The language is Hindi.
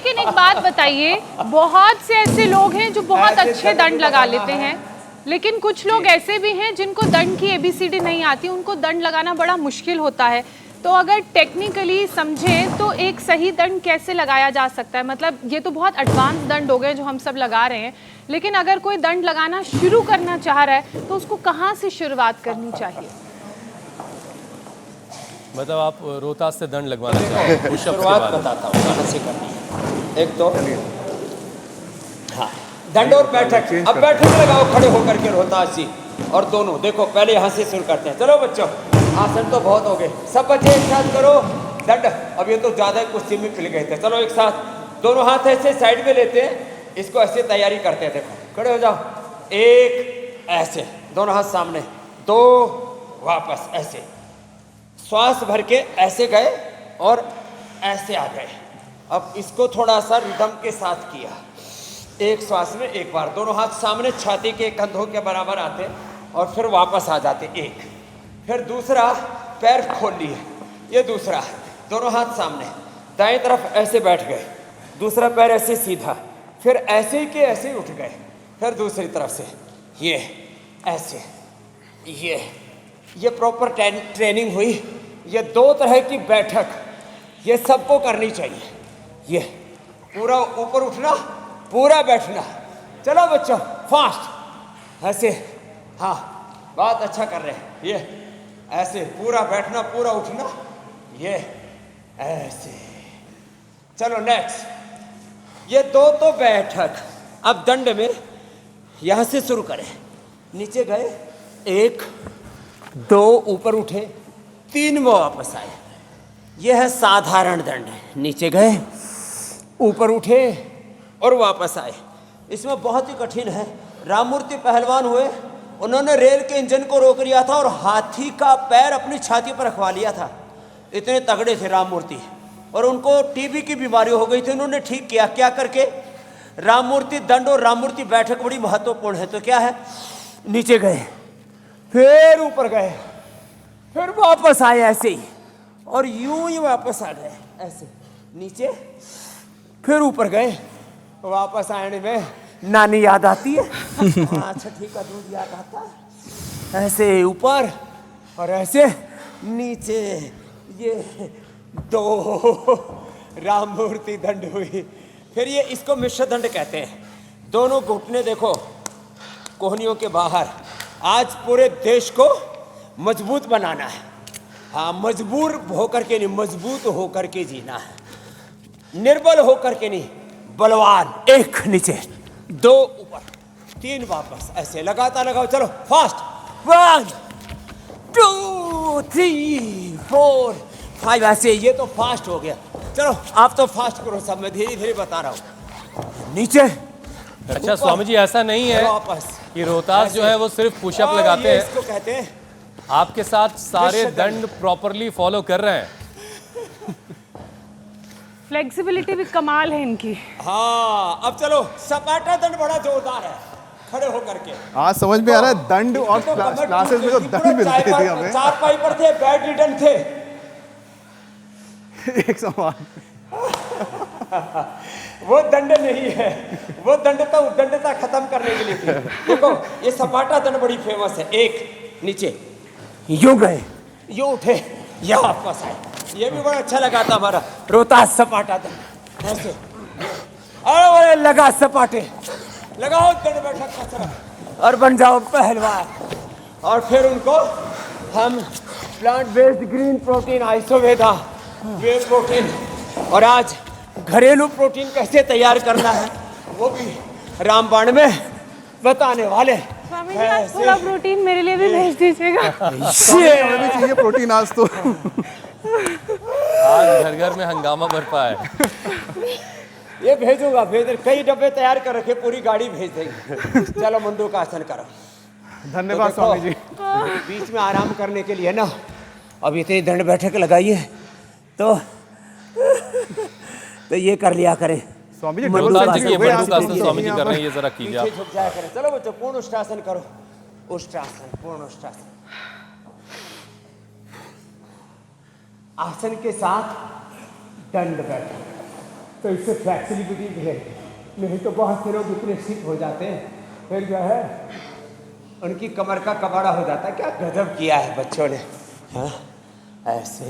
लेकिन एक बात बताइए, बहुत से ऐसे लोग हैं जो बहुत अच्छे दंड लगा लेते हैं, लेकिन कुछ लोग ऐसे भी हैं जिनको दंड की ABCD नहीं आती, उनको दंड लगाना बड़ा मुश्किल होता है। तो अगर टेक्निकली समझें तो एक सही दंड कैसे लगाया जा सकता है? मतलब ये तो बहुत एडवांस दंड हो गए जो हम सब लगा रहे हैं, लेकिन अगर कोई दंड लगाना शुरू करना चाह रहा है तो उसको कहाँ से शुरुआत करनी चाहिए? मतलब आप रोहतास से दंड लगवाना चाहते हैं? शुरुआत बताता हूँ कहाँ से करनी है। एक तो हाँ, दंड और बैठक। अब बैठक लगाओ खड़े होकर के रोहतास जी, और दोनों देखो पहले यहाँ से शुरू करते हैं। चलो बच्चों, आसन तो बहुत हो गए, सब बच्चे एक साथ करो दंड। अब ये तो ज़्यादा कुश्ती में पिल गए थे। चलो एक साथ, दोनों हाथ ऐसे साइड में लेते हैं, इसको ऐसे तैयारी करते हैं। देखो खड़े हो जाओ, एक ऐसे, दोनों हाथ सामने, दो वापस ऐसे, श्वास भर के ऐसे गए और ऐसे आ गए। अब इसको थोड़ा सा रिदम के साथ किया, एक श्वास में एक बार, दोनों हाथ सामने छाती के कंधों के बराबर आते और फिर वापस आ जाते। एक, फिर दूसरा पैर खोल लिए, ये दूसरा, दोनों हाथ सामने, दाएं तरफ ऐसे बैठ गए, दूसरा पैर ऐसे सीधा, फिर ऐसे के ऐसे उठ गए, फिर दूसरी तरफ से ये ऐसे, ये प्रॉपर ट्रेनिंग हुई। ये दो तरह की बैठक ये सबको करनी चाहिए। ये पूरा ऊपर उठना, पूरा बैठना। चलो बच्चों फास्ट ऐसे, हाँ बहुत अच्छा कर रहे हैं। ये ऐसे पूरा बैठना, पूरा उठना, ये ऐसे। चलो नेक्स्ट, ये दो तो बैठक। अब दंड में यहां से शुरू करें, नीचे गए, एक दो, ऊपर उठे, तीन में वापस आए। यह है साधारण दंड। नीचे गए, ऊपर उठे और वापस आए। इसमें बहुत ही कठिन है। राममूर्ति पहलवान हुए, उन्होंने रेल के इंजन को रोक लिया था और हाथी का पैर अपनी छाती पर रखवा लिया था। इतने तगड़े थे राममूर्ति, और उनको टीबी की बीमारी हो गई थी। उन्होंने ठीक किया, क्या करके? राममूर्ति दंड और राममूर्ति बैठक बड़ी महत्वपूर्ण है। तो क्या है, नीचे गए, फिर ऊपर गए, फिर वापस आए ऐसे ही, और यूं ही वापस आ गए ऐसे, नीचे फिर ऊपर गए। वापस आने में नानी याद आती है, छठी का दूध याद आता है। ऐसे ऊपर और ऐसे नीचे, ये दो राममूर्ति दंड हुई। फिर ये इसको मिश्र दंड कहते हैं। दोनों घुटने देखो कोहनियों के बाहर। आज पूरे देश को मजबूत बनाना है। हाँ, मजबूर होकर के नहीं, मजबूत होकर के जीना है। निर्बल होकर के नहीं, बलवान। एक नीचे, दो ऊपर, तीन वापस, ऐसे लगातार लगाओ। चलो फास्ट, 1 2 3 4 5, ऐसे। ये तो फास्ट हो गया। चलो आप तो फास्ट करो सब, मैं धीरे धीरे बता रहा हूँ। नीचे। अच्छा स्वामी जी, ऐसा नहीं है वापस कि रोहतास जो है वो सिर्फ पुशअप लगाते हैं। इसको कहते हैं, आपके साथ सारे दंड प्रॉपरली फॉलो कर रहे हैं। फ्लेक्सिबिलिटी भी कमाल है इनकी। हाँ अब चलो, सपाटा दंड बड़ा जोरदार है, खड़े होकर के। आज समझ में आ रहा है दंड और क्लासेस में जो दंड मिलते थे हमें, चारपाई पर थे, बेड रिडन थे, एक समान। वो दंड नहीं है, वो दंडता उद्दंडता खत्म करने के लिए थी। देखो ये सपाटा दंड बड़ी फेमस है। एक नीचे, यूं गए, यूं उठे, यहाँ वापस आए। ये भी बड़ा अच्छा लगा था हमारा रोहतास सपाटा दंड। ऐसे अरे लगा सपाटे, लगाओ दंड बैठक का और बन जाओ पहलवान। और फिर उनको हम प्लांट बेस्ड ग्रीन प्रोटीन, आइसोवेदा वे प्रोटीन, और आज घरेलू प्रोटीन कैसे तैयार करना है वो भी रामबाण में बताने वाले। स्वामी जी, आज थोड़ा प्रोटीन मेरे लिए भी भेज दीजिएगा। हमें भी चाहिए प्रोटीन आज तो। आज घर घर में हंगामा बरपा है। ये भेजूंगा, कई डब्बे तैयार कर रखे, पूरी गाड़ी भेज देंगे। चलो मुंडू का आसन करो। धन्यवाद स्वामी जी। बीच में आराम करने के लिए ना, अब इतनी दंड बैठक लगाइए तो ये कर लिया करें। स्वामी जी रोहतास जी ये मंडूकासन स्वामी जी कर रहे हैं, ये जरा कीजिए आप। पीछे झुक जाया करें। चलो बच्चों पूर्ण उष्ट्रासन करो, उष्ट्रासन, पूर्ण उष्ट्रासन। आसन के साथ दंड बैठक। तो इससे फ्लेक्सिबिलिटी भी है, नहीं तो बहुत से लोग इतने सिक हो जाते हैं फिर जो है उनकी कमर का कबाड़ा हो जाता है। क्या गजब किया है बच्चों ने। हाँ ऐसे